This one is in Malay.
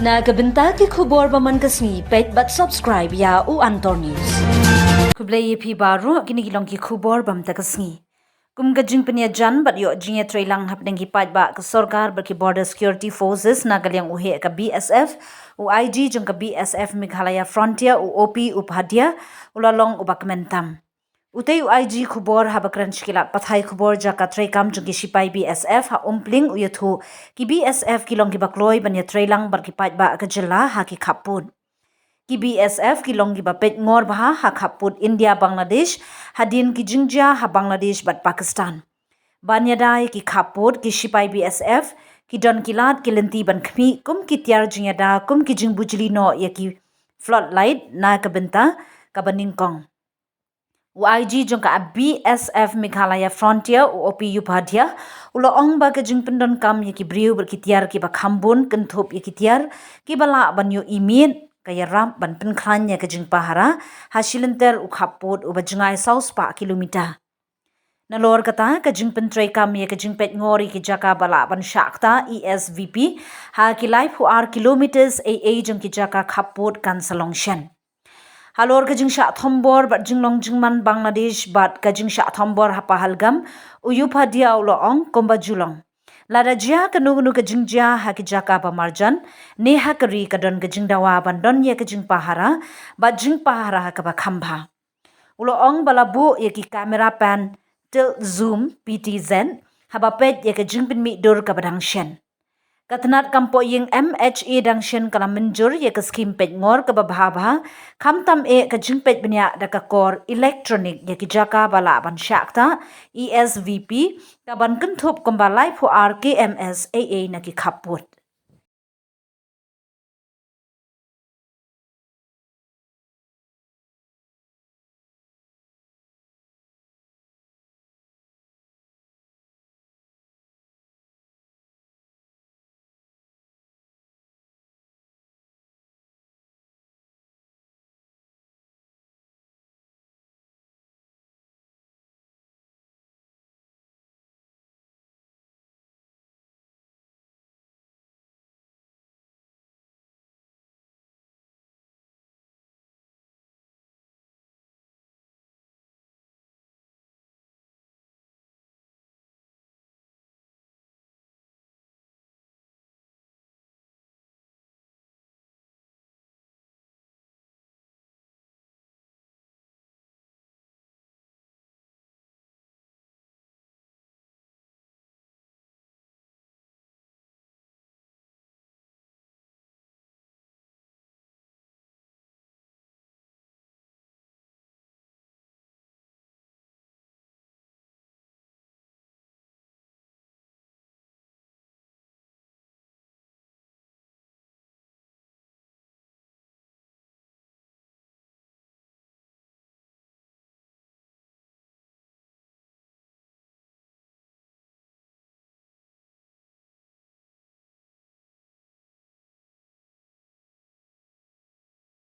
Na kabenta ki khubor baman kasni pet but subscribe ya u Antornews. Kublai phi baru kini gilong ki khubor bam takasni. Kum ka jingpyniajan but yo jingiatreilang hapdeng ki paidbah ka Sorkar berki Border Security Forces na kaliang uhe ka BSF u IG jong ka BSF Meghalaya Frontier u OP Upadhay ulalong ubak mentam. Utei u IG khubor haba kren shkilat pathai khubor jaka treikam jong ki shipai BSF ha Umpling u iathuh ki BSF kilong ki kloi ban iatreilang berki paidbah ka jylla ha ki khappud. Ki BSF kilong ki peitngor bah ha khappud India Bangladesh hadin ki jingia ha Bangladesh bat Pakistan. Banyadai ki khappud ki shipai BSF ki don kilat ki lenti ban khmi kum ki tiar jingiada kum ki jingbujli no ya ki floodlight na kabenta ka baningkong. YG jong ka BSF Meghalaya Frontier OP Upadhay ong ba ka jingpendon kam ya ki briu berkitiar ki ba khambun kentup ya ki tiar ki bala banyo imin kaya ram ban penklan ya ka jingpahara hasilenter u khappud u bajngai saus pa kilomita. Nalor kata ka jingpen treikam ya ka jingpeitngor ki jaka bala ban shakta ESVP ha ki life hu ar kilometers AA jong ki jaka khappud kan salongshen. Halor ka jing sya thombor bat jinglong jingman Bangladesh bat ka jing sya thombor hapa halgam Upadhay ong komba Shillong. Lada jia ka nugnu ka jingjia ha ki jaka pa marjan ne ha kari ka don ka jingdawa ban don ya ka jing pahara bat jing pahara ha ka ba khamba. Ong balabu ya ki kamera pan tilt zoom PTZ haba pet ya ka jingpin mi dur ka badang shen. Katnat kampo ying MHA dangshen kala menjur ya ka skim peitngor ka babha kamtam ka jingpet benya da ka kor electronic ya ki jaka bala ban shakta ESVP ka ban kentup komba life ho RKMS AA na ki khappud.